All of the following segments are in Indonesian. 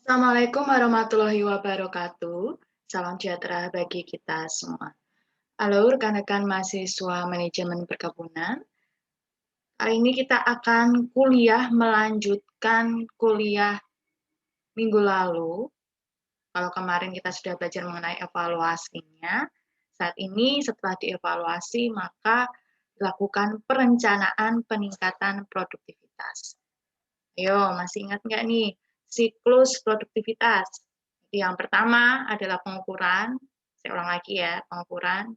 Assalamualaikum warahmatullahi wabarakatuh. Salam sejahtera bagi kita semua. Halo rekan-rekan mahasiswa manajemen perkebunan. Kali ini kita akan melanjutkan kuliah minggu lalu. Kalau kemarin kita sudah belajar mengenai evaluasinya, saat ini setelah dievaluasi maka dilakukan perencanaan peningkatan produktivitas. Ayo, masih ingat nggak nih siklus produktivitas? Yang pertama adalah pengukuran. Saya ulang lagi ya, pengukuran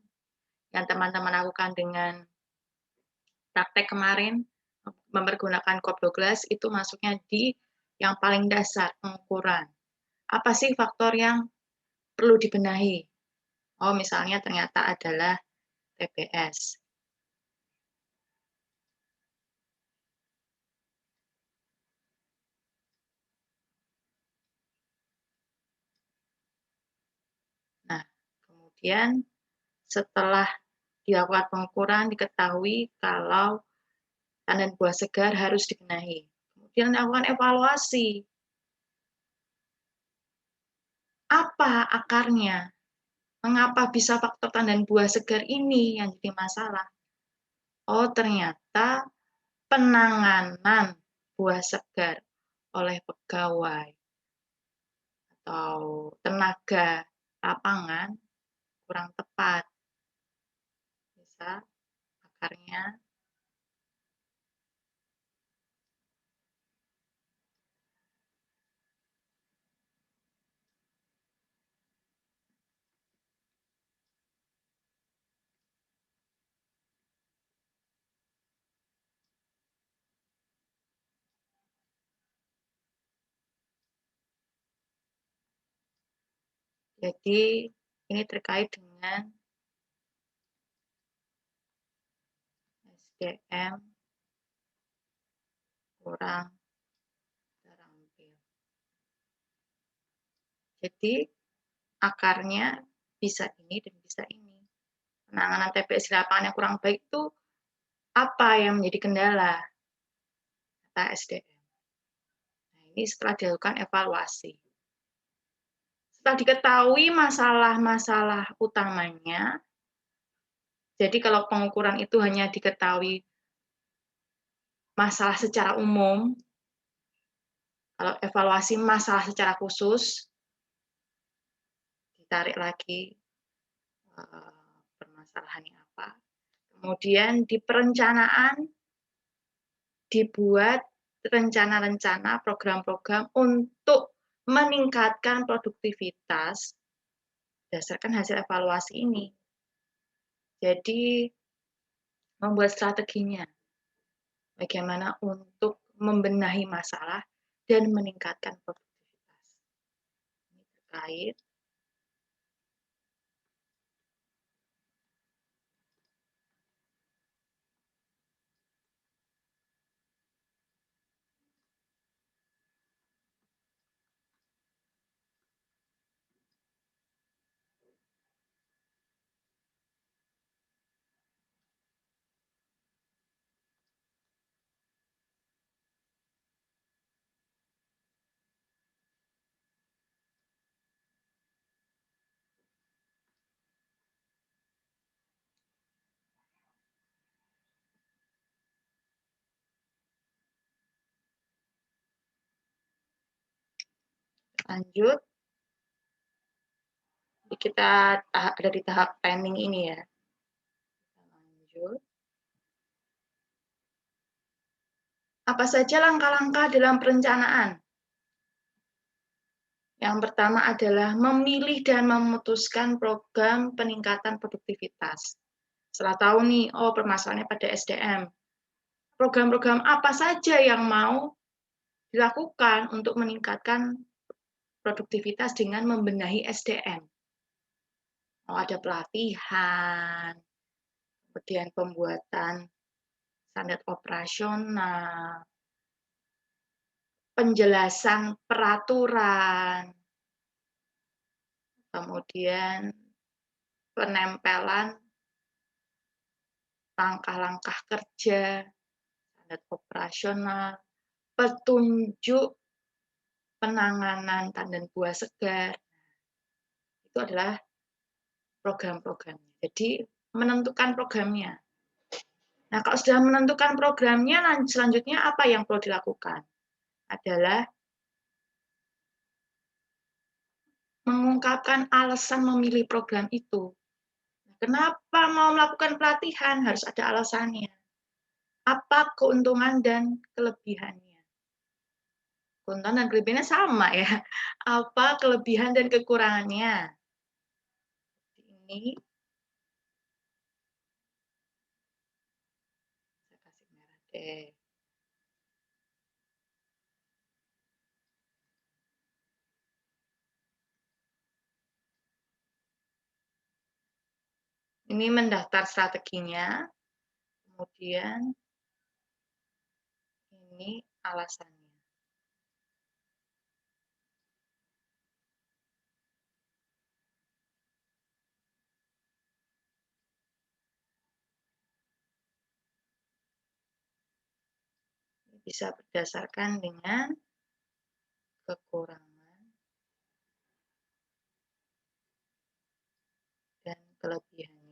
yang teman-teman lakukan dengan praktek kemarin, mempergunakan kopdoglas itu masuknya di yang paling dasar, pengukuran. Apa sih faktor yang perlu dibenahi? Oh, misalnya ternyata adalah TPS. Nah, kemudian setelah dilakukan pengukuran, diketahui kalau tandan buah segar harus dibenahi. Kemudian dilakukan evaluasi. Apa akarnya? Mengapa bisa faktor tandan buah segar ini yang jadi masalah? Oh, ternyata penanganan buah segar oleh pegawai atau tenaga lapangan kurang tepat. Bisa akarnya. Jadi ini terkait dengan SDM kurang terampil. Jadi akarnya bisa ini dan bisa ini. Penanganan TPS di lapangan yang kurang baik itu apa yang menjadi kendala? Kata SDM. Nah, ini setelah dilakukan evaluasi. Setelah diketahui masalah-masalah utamanya, jadi kalau pengukuran itu hanya diketahui masalah secara umum, kalau evaluasi masalah secara khusus, ditarik lagi permasalahannya apa. Kemudian di perencanaan dibuat rencana-rencana, program-program untuk meningkatkan produktivitas berdasarkan hasil evaluasi ini. Jadi membuat strateginya, bagaimana untuk membenahi masalah dan meningkatkan produktivitas. Ini terkait lanjut, kita ada di tahap planning ini ya. Lanjut. Apa saja langkah-langkah dalam perencanaan? Yang pertama adalah memilih dan memutuskan program peningkatan produktivitas. Setelah tahu nih, oh permasalahannya pada SDM. Program-program apa saja yang mau dilakukan untuk meningkatkan produktivitas dengan membenahi SDM. Mau ada pelatihan, kemudian pembuatan standar operasional, penjelasan peraturan, kemudian penempelan langkah-langkah kerja, standar operasional, petunjuk penanganan tandan buah segar, itu adalah program-programnya. Jadi menentukan programnya. Nah, kalau sudah menentukan programnya, selanjutnya apa yang perlu dilakukan? Adalah mengungkapkan alasan memilih program itu. Kenapa mau melakukan pelatihan? Harus ada alasannya. Apa keuntungan dan kelebihannya? Keuntungan dan kelebihannya sama ya. Apa kelebihan dan kekurangannya? Ini saya kasih merah deh. Ini mendaftar strateginya, kemudian ini alasannya. Bisa berdasarkan dengan kekurangan dan kelebihannya.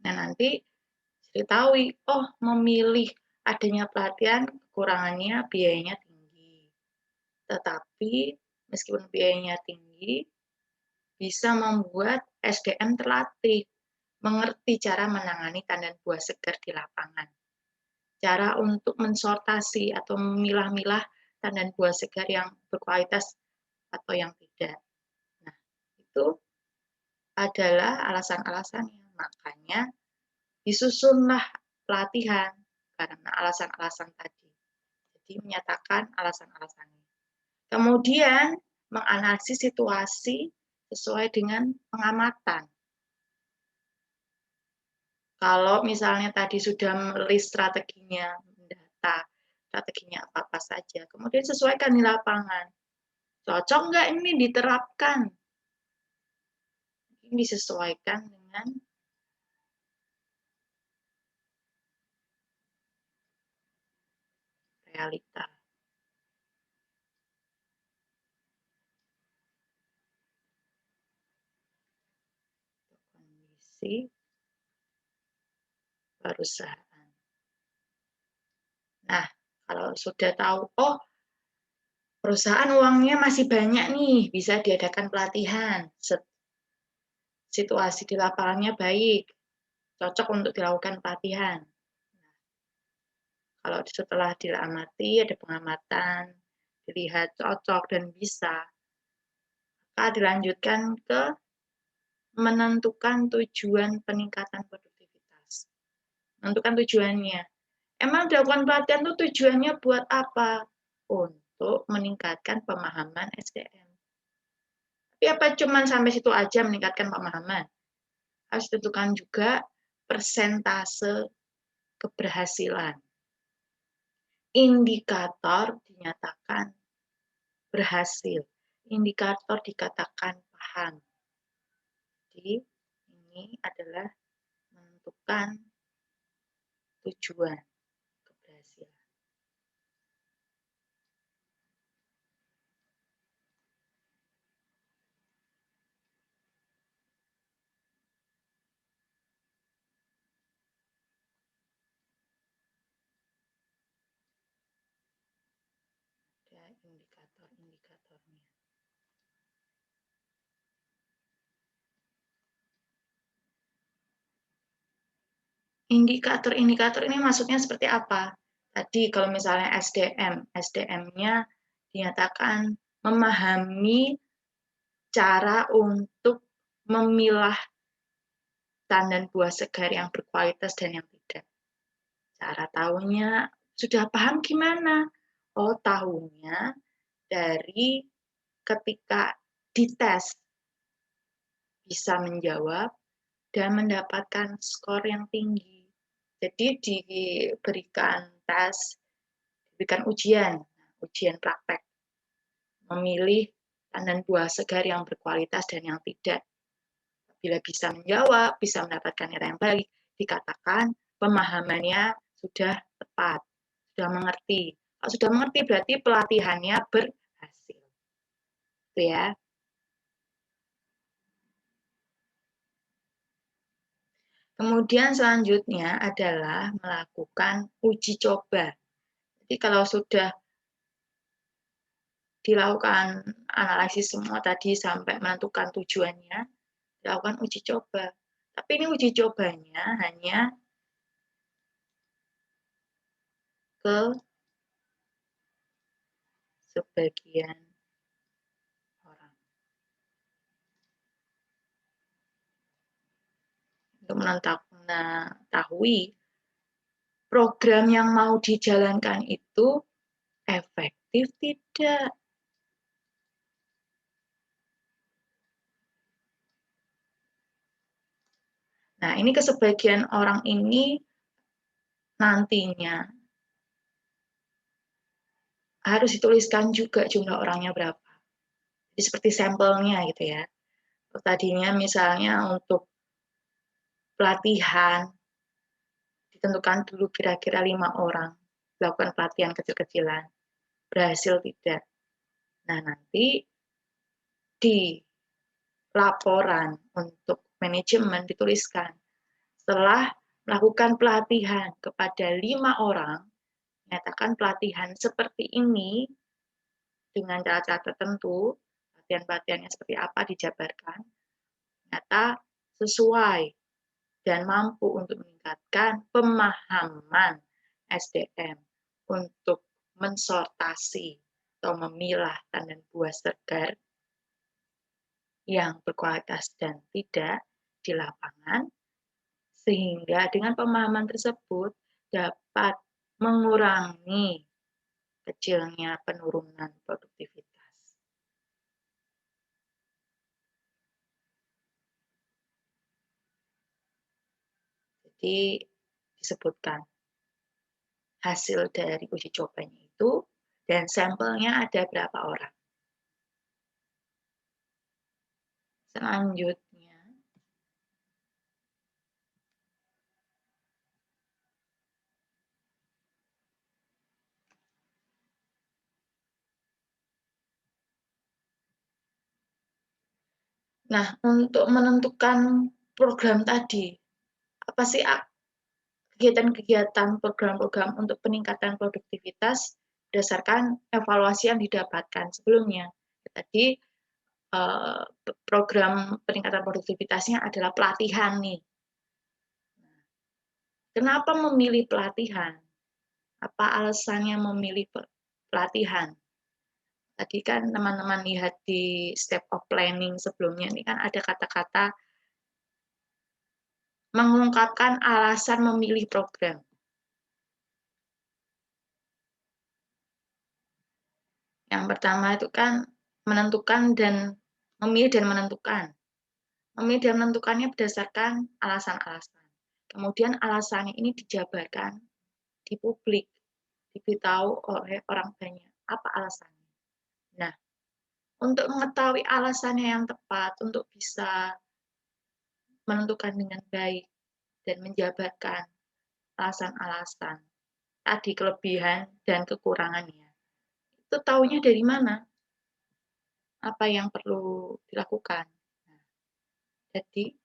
Nah, nanti diketahui, oh memilih adanya pelatihan, kekurangannya biayanya tinggi. Tetapi meskipun biayanya tinggi, bisa membuat SDM terlatih, mengerti cara menangani tandan buah segar di lapangan. Cara untuk mensortasi atau memilah-milah tandan buah segar yang berkualitas atau yang tidak. Nah, itu adalah alasan-alasannya. Makanya disusunlah pelatihan karena alasan-alasan tadi. Jadi menyatakan alasan-alasannya. Kemudian menganalisis situasi sesuai dengan pengamatan. Kalau misalnya tadi sudah menulis strateginya, mendata, strateginya apa-apa saja, kemudian sesuaikan di lapangan. Cocok nggak ini diterapkan? Ini disesuaikan dengan realita. Kondisi perusahaan. Nah, kalau sudah tahu, oh perusahaan uangnya masih banyak nih, bisa diadakan pelatihan. Situasi di lapangannya baik, cocok untuk dilakukan pelatihan. Kalau setelah diamati, ada pengamatan, dilihat cocok dan bisa, maka dilanjutkan ke menentukan tujuan peningkatan produktivitas. Menentukan tujuannya. Emang dilakukan pelatihan itu tujuannya buat apa? Untuk meningkatkan pemahaman SDM. Tapi apa cuma sampai situ aja meningkatkan pemahaman? Harus ditentukan juga persentase keberhasilan. Indikator dinyatakan berhasil. Indikator dikatakan paham. Jadi ini adalah menentukan tujuan keberhasilan. Ada indikator-indikatornya. Indikator-indikator ini maksudnya seperti apa? Tadi kalau misalnya SDM-nya dinyatakan memahami cara untuk memilah tandan buah segar yang berkualitas dan yang tidak. Cara tahunya sudah paham gimana? Oh, tahunya dari ketika dites bisa menjawab dan mendapatkan skor yang tinggi. Jadi diberikan tes, diberikan ujian praktek, memilih tandan buah segar yang berkualitas dan yang tidak. Apabila bisa menjawab, bisa mendapatkan nilai yang baik, dikatakan pemahamannya sudah tepat, sudah mengerti. Kalau sudah mengerti berarti pelatihannya berhasil. Itu ya. Kemudian selanjutnya adalah melakukan uji coba. Jadi kalau sudah dilakukan analisis semua tadi sampai menentukan tujuannya, dilakukan uji coba. Tapi ini uji cobanya hanya ke sebagian orang. Untuk mengetahui program yang mau dijalankan itu efektif tidak. Nah, ini ke sebagian orang ini nantinya harus dituliskan juga jumlah orangnya berapa. Jadi seperti sampelnya gitu ya. Tadinya misalnya untuk pelatihan ditentukan dulu kira-kira 5 orang lakukan pelatihan kecil-kecilan, berhasil tidak. Nah, nanti di laporan untuk manajemen dituliskan setelah melakukan pelatihan kepada 5 orang, menyatakan pelatihan seperti ini dengan cara-cara tertentu, pelatihan-pelatihannya seperti apa dijabarkan, ternyata sesuai dan mampu untuk meningkatkan pemahaman SDM untuk mensortasi atau memilah tandan buah segar yang berkualitas dan tidak di lapangan, sehingga dengan pemahaman tersebut dapat mengurangi kecilnya penurunan produktivitas. Jadi disebutkan hasil dari uji cobanya itu dan sampelnya ada berapa orang. Selanjutnya, nah untuk menentukan program tadi, apa sih kegiatan-kegiatan program-program untuk peningkatan produktivitas berdasarkan evaluasi yang didapatkan sebelumnya. Tadi program peningkatan produktivitasnya adalah pelatihan nih. Kenapa memilih pelatihan? Apa alasannya memilih pelatihan? Tadi kan teman-teman lihat di step of planning sebelumnya ini kan ada kata-kata mengungkapkan alasan memilih program. Yang pertama itu kan menentukan dan memilih dan menentukan. Memilih dan menentukannya berdasarkan alasan-alasan. Kemudian alasannya ini dijabarkan di publik, diberitahu oleh orang banyak. Apa alasannya? Nah, untuk mengetahui alasannya yang tepat, untuk bisa menentukan dengan baik dan menjabarkan alasan-alasan tadi kelebihan dan kekurangannya. Itu taunya dari mana? Apa yang perlu dilakukan? Nah, jadi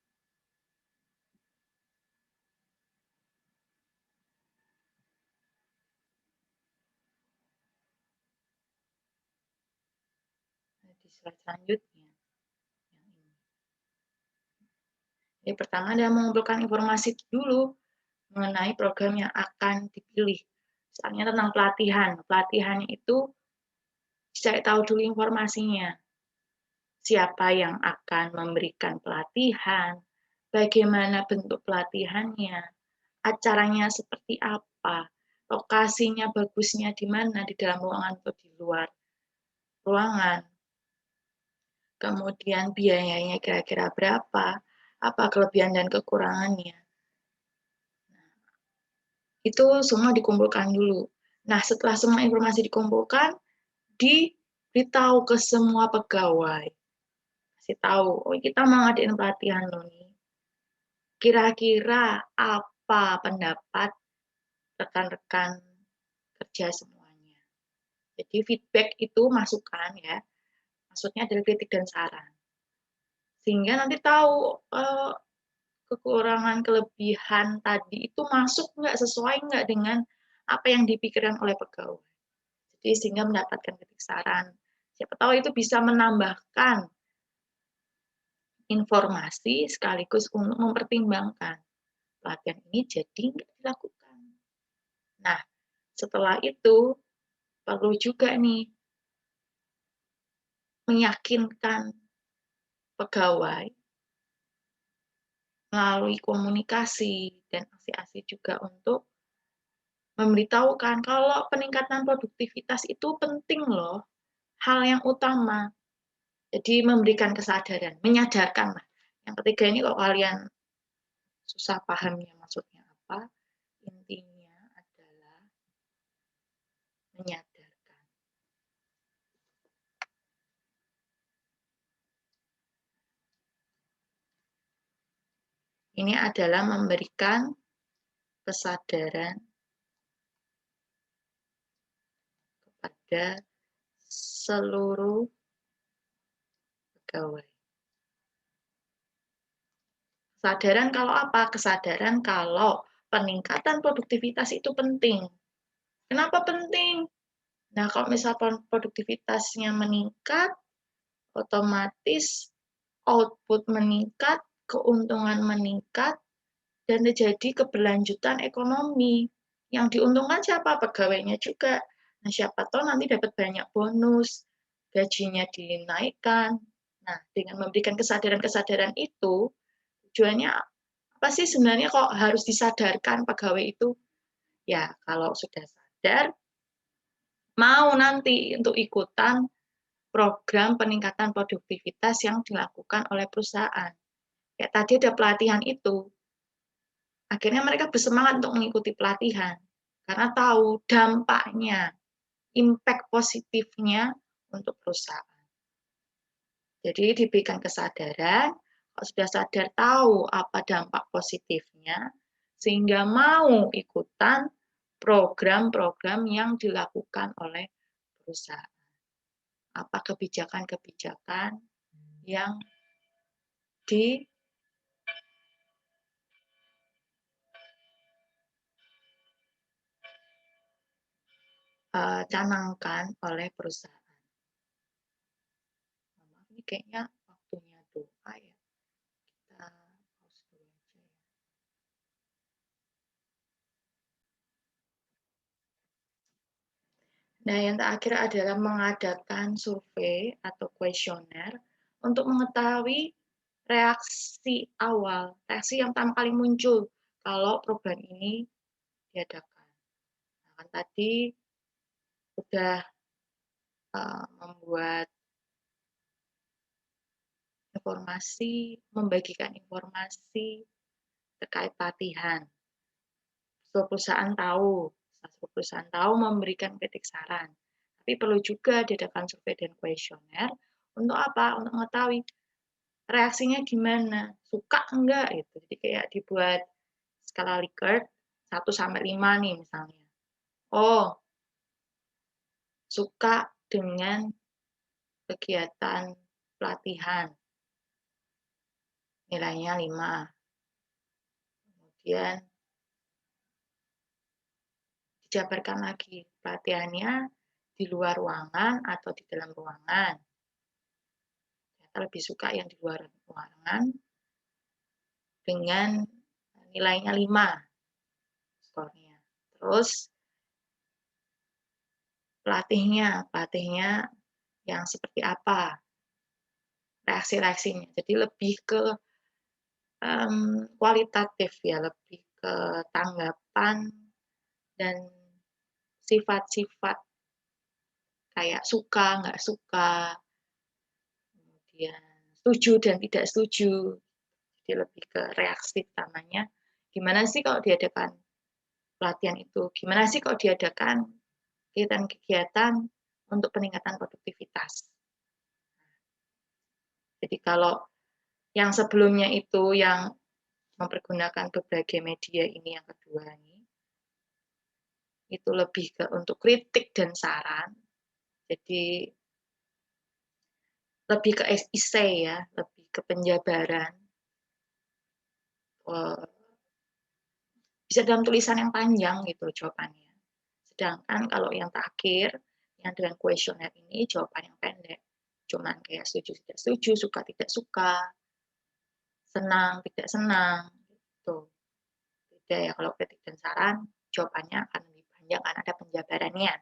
di slide selanjutnya. Jadi pertama adalah mengumpulkan informasi dulu mengenai program yang akan dipilih. Misalnya tentang pelatihan. Pelatihannya itu bisa tahu dulu informasinya. Siapa yang akan memberikan pelatihan, bagaimana bentuk pelatihannya, acaranya seperti apa, lokasinya bagusnya di mana, di dalam ruangan atau di luar ruangan. Kemudian biayanya kira-kira berapa, apa kelebihan dan kekurangannya. Itu semua dikumpulkan dulu. Nah, setelah semua informasi dikumpulkan, diberitahu ke semua pegawai. kasih tahu, "Oh, kita mau ngadain pelatihan loh nih. Kira-kira apa pendapat rekan-rekan kerja semuanya?" Jadi feedback itu masukan ya, maksudnya adalah kritik dan saran. Sehingga nanti tahu, kekurangan kelebihan tadi itu masuk nggak, sesuai nggak dengan apa yang dipikirkan oleh pegawai. Jadi sehingga mendapatkan kritik saran. Siapa tahu itu bisa menambahkan informasi sekaligus untuk mempertimbangkan pelatihan ini jadi nggak dilakukan. Nah, setelah itu perlu juga nih meyakinkan pegawai melalui komunikasi dan aksi-aksi juga untuk memberitahukan kalau peningkatan produktivitas itu penting loh, hal yang utama. Jadi memberikan kesadaran, menyadarkan lah. Yang ketiga ini kalau kalian susah pahamnya maksudnya apa, intinya adalah menyadarkan. Ini adalah memberikan kesadaran kepada seluruh pegawai. Kesadaran kalau apa? Kesadaran kalau peningkatan produktivitas itu penting. Kenapa penting? Nah, kalau misalkan produktivitasnya meningkat, otomatis output meningkat, keuntungan meningkat, dan terjadi keberlanjutan ekonomi. Yang diuntungkan siapa? Pegawainya juga. Nah, siapa tahu nanti dapat banyak bonus, gajinya dinaikkan. Nah, dengan memberikan kesadaran-kesadaran itu, tujuannya apa sih sebenarnya kok harus disadarkan pegawai itu? Ya, kalau sudah sadar, mau nanti untuk ikutan program peningkatan produktivitas yang dilakukan oleh perusahaan. Kayak tadi ada pelatihan itu, akhirnya mereka bersemangat untuk mengikuti pelatihan, karena tahu dampaknya, impact positifnya untuk perusahaan. Jadi diberikan kesadaran, kalau sudah sadar tahu apa dampak positifnya, sehingga mau ikutan program-program yang dilakukan oleh perusahaan. Apa kebijakan-kebijakan yang dicanangkan oleh perusahaan. Ini kayaknya waktunya doa ya. Kita pause dulu aja ya. Nah, yang terakhir adalah mengadakan survei atau kuesioner untuk mengetahui reaksi awal, reaksi yang pertama kali muncul kalau program ini diadakan. Nah, kan tadi sudah membuat informasi, membagikan informasi terkait pelatihan. Seluruh perusahaan tahu memberikan kritik saran. Tapi perlu juga diadakan survei dan kuesioner untuk apa? Untuk mengetahui reaksinya gimana, suka enggak gitu. Jadi kayak dibuat skala Likert 1 sampai 5 nih misalnya. Oh, suka dengan kegiatan pelatihan, nilainya 5. Kemudian dijabarkan lagi pelatihannya di luar ruangan atau di dalam ruangan. Ternyata lebih suka yang di luar ruangan dengan nilainya 5 skornya. Terus pelatihnya yang seperti apa reaksi-reaksinya. Jadi lebih ke kualitatif ya, lebih ke tanggapan dan sifat-sifat kayak suka, nggak suka, kemudian setuju dan tidak setuju. Jadi lebih ke reaksi utamanya, gimana sih kalau diadakan pelatihan itu, gimana sih kalau diadakan kegiatan-kegiatan untuk peningkatan produktivitas. Jadi kalau yang sebelumnya itu yang mempergunakan berbagai media ini yang kedua ini, itu lebih ke untuk kritik dan saran. Jadi lebih ke essay ya, lebih ke penjabaran. Bisa dalam tulisan yang panjang gitu jawabannya. Sedangkan kalau yang terakhir, yang dengan kuesioner ini jawaban yang pendek. Cuman kayak setuju tidak setuju, suka tidak suka, senang tidak senang gitu. Beda ya kalau kritik dan saran, jawabannya akan lebih panjang karena ada penjabarannya.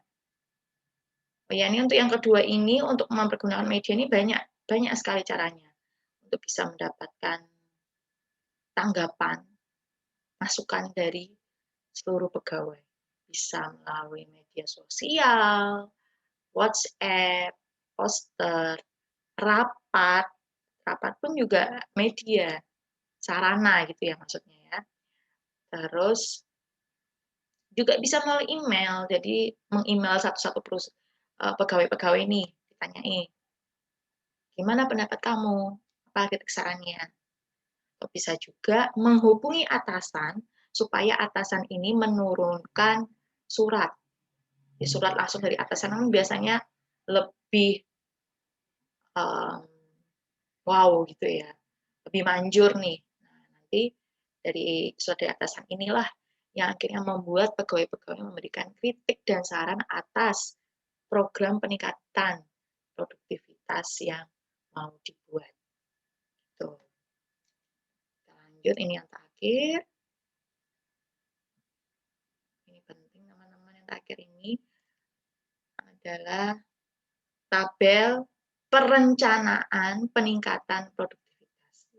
Oh ya, ini untuk yang kedua ini untuk mempergunakan media ini banyak sekali caranya untuk bisa mendapatkan tanggapan, masukan dari seluruh pegawai. Bisa melalui media sosial, WhatsApp, poster, rapat, rapat pun juga media, sarana gitu ya maksudnya ya. Terus juga bisa melalui email, jadi meng-email satu-satu pegawai-pegawai nih, ditanyain, gimana pendapat kamu? Apa kritik sarannya? Atau bisa juga menghubungi atasan supaya atasan ini menurunkan surat. Di surat langsung dari atasan kan biasanya lebih wow gitu ya, lebih manjur nih. Nah, nanti dari surat dari atasan inilah yang akhirnya membuat pegawai-pegawai memberikan kritik dan saran atas program peningkatan produktivitas yang mau dibuat. Tuh. Kita lanjut, ini yang terakhir. Ini penting teman-teman, yang terakhir ini adalah tabel perencanaan peningkatan produktivitas.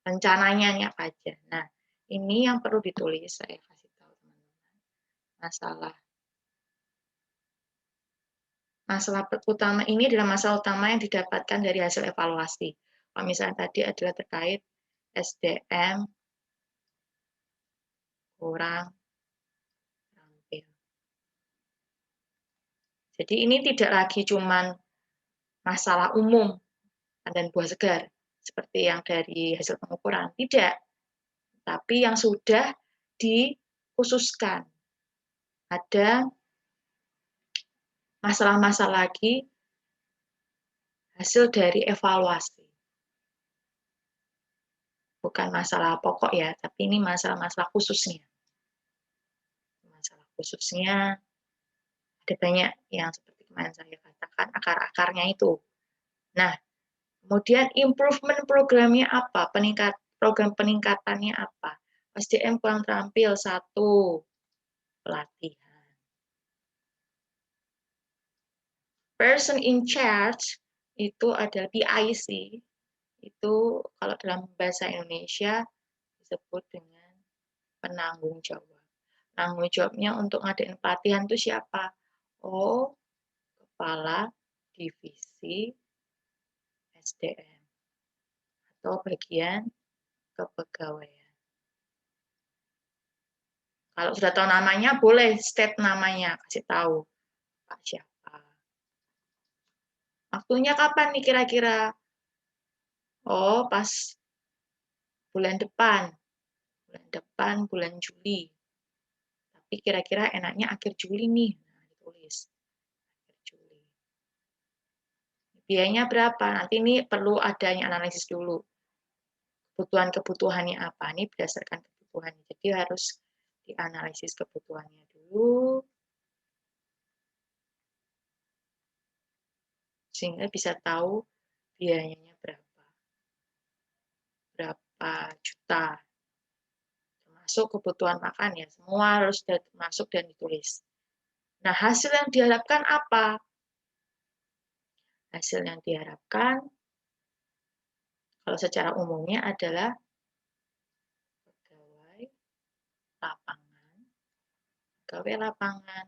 Rencananya ini apa aja. Nah, ini yang perlu ditulis, saya kasih tahu teman-teman. Masalah utama ini adalah masalah utama yang didapatkan dari hasil evaluasi. Kalau misalnya tadi adalah terkait SDM kurang rampil. Jadi ini tidak lagi cuman masalah umum dan buah segar seperti yang dari hasil pengukuran, tidak. Tapi yang sudah dikhususkan. Ada masalah-masalah lagi hasil dari evaluasi. Bukan masalah pokok ya, tapi ini masalah-masalah khususnya. Masalah khususnya ada banyak yang seperti kemarin saya katakan, akar-akarnya itu. Nah, kemudian improvement programnya apa? Program peningkatannya apa? SDM kurang terampil, 1, pelatihan. Person in charge itu adalah PIC, itu kalau dalam bahasa Indonesia disebut dengan penanggung jawab. Penanggung jawabnya untuk ngadain pelatihan itu siapa? Oh, kepala divisi SDM atau bagian kepegawaian. Kalau sudah tahu namanya, boleh state namanya, kasih tahu Pak siapa. Waktunya kapan nih kira-kira? Oh, pas bulan depan. Bulan Juli. Tapi kira-kira enaknya akhir Juli nih. Nah, ditulis. Akhir Juli. Biayanya berapa? Nanti ini perlu adanya analisis dulu. Kebutuhan-kebutuhannya apa? Ini berdasarkan kebutuhannya. Jadi harus dianalisis kebutuhannya dulu. Sehingga bisa tahu biayanya berapa. Berapa juta. Termasuk kebutuhan makan ya. Semua harus masuk dan ditulis. Nah, hasil yang diharapkan apa? Hasil yang diharapkan kalau secara umumnya adalah pegawai lapangan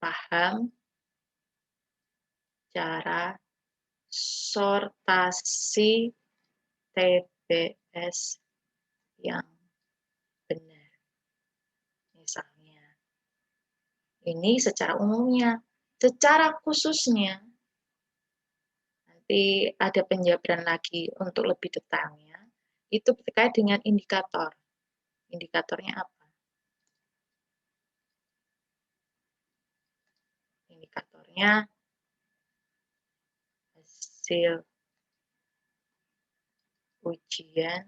paham cara sortasi TBS yang benar. Misalnya, ini secara umumnya. Secara khususnya, nanti ada penjabaran lagi untuk lebih detailnya, itu terkait dengan indikator. Indikatornya apa? Indikatornya hasil ujian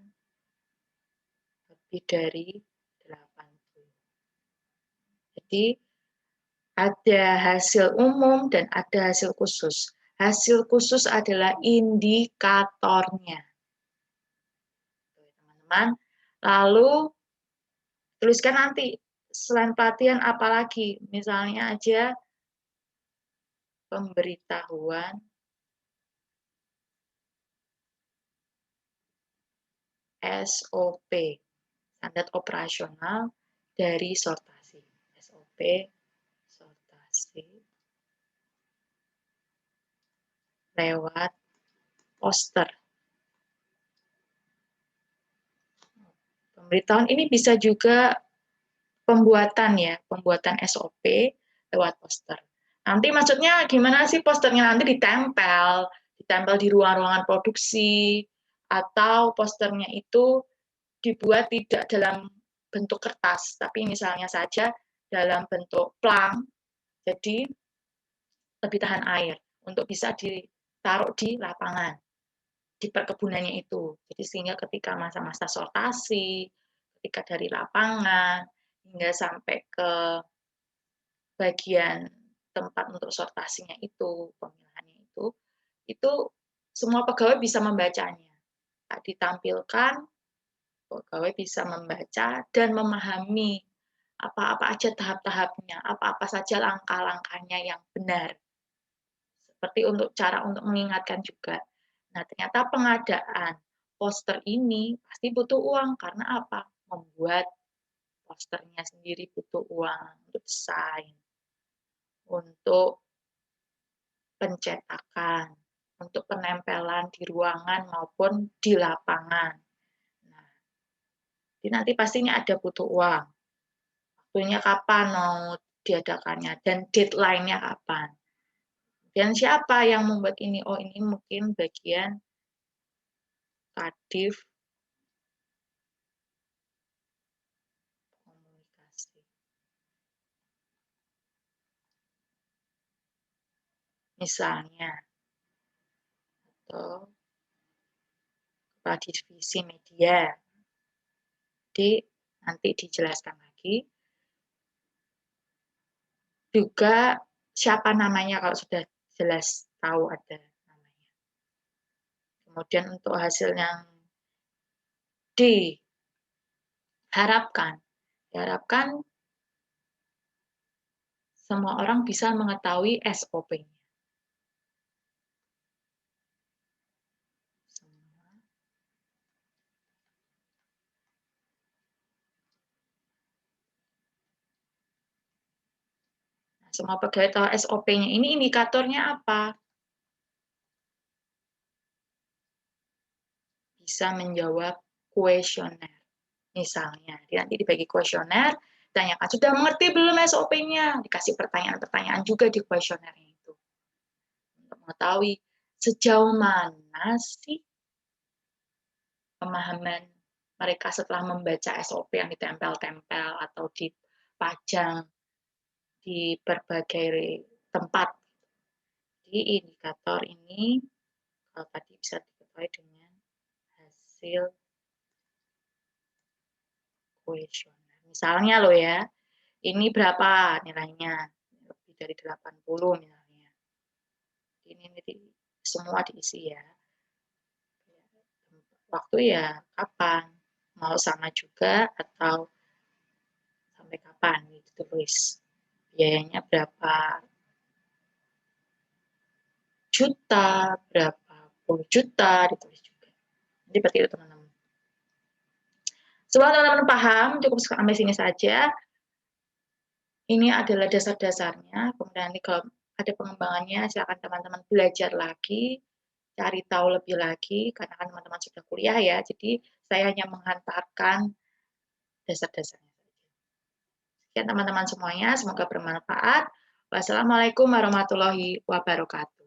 lebih dari 80. Jadi ada hasil umum dan ada hasil khusus. Hasil khusus adalah indikatornya. Teman-teman, lalu tuliskan nanti selain pelatihan apalagi, misalnya aja pemberitahuan SOP, standar operasional dari sortasi. SOP, sortasi, lewat poster. Pemberitahuan ini bisa juga pembuatan ya, pembuatan SOP lewat poster. Nanti maksudnya gimana sih posternya? Nanti ditempel di ruang-ruangan produksi, atau posternya itu dibuat tidak dalam bentuk kertas, tapi misalnya saja dalam bentuk plang, jadi lebih tahan air, untuk bisa ditaruh di lapangan, di perkebunannya itu. Jadi sehingga ketika masa-masa sortasi, ketika dari lapangan, hingga sampai ke bagian tempat untuk sortasinya itu, pemilahannya itu semua pegawai bisa membacanya. Ditampilkan, pegawai bisa membaca dan memahami apa-apa aja tahap-tahapnya, apa-apa saja langkah-langkahnya yang benar. Seperti untuk cara untuk mengingatkan juga. Nah, ternyata pengadaan poster ini pasti butuh uang. Karena apa? Membuat posternya sendiri butuh uang untuk desain, untuk pencetakan, untuk penempelan di ruangan maupun di lapangan. Nah, jadi nanti pastinya ada butuh uang. Waktunya kapan mau diadakannya dan deadline-nya kapan. Dan siapa yang membuat ini? Oh, ini mungkin bagian Kadif Komunikasi. Misalnya, atau Kepala Divisi Media. Jadi nanti dijelaskan lagi. Juga siapa namanya kalau sudah jelas tahu ada namanya. Kemudian untuk hasil yang diharapkan semua orang bisa mengetahui SOP-nya. Nah, semua pegawai tahu SOP-nya. Ini indikatornya apa? Bisa menjawab kuesioner. Misalnya, nanti dibagi kuesioner, tanyakan, sudah mengerti belum SOP-nya? Dikasih pertanyaan-pertanyaan juga di kuesionernya itu. Untuk mengetahui sejauh mana sih pemahaman mereka setelah membaca SOP yang ditempel-tempel atau dipajang di berbagai tempat. Jadi indikator ini kalau tadi bisa diketahui dengan hasil kuesioner. Misalnya loh ya, ini berapa nilainya? Lebih dari 80 misalnya. Ini semua diisi ya. Waktu ya kapan? Mau sama juga atau sampai kapan? Itu tulis. Biayanya berapa juta, berapa puluh juta, ditulis juga. Jadi seperti itu teman-teman. Semoga teman-teman paham, cukup sampai sini saja. Ini adalah dasar-dasarnya, kemudian nanti kalau ada pengembangannya, silakan teman-teman belajar lagi, cari tahu lebih lagi, karena kan teman-teman sudah kuliah ya, jadi saya hanya menghantarkan dasar-dasarnya. Sekian teman-teman semuanya, semoga bermanfaat. Wassalamualaikum warahmatullahi wabarakatuh.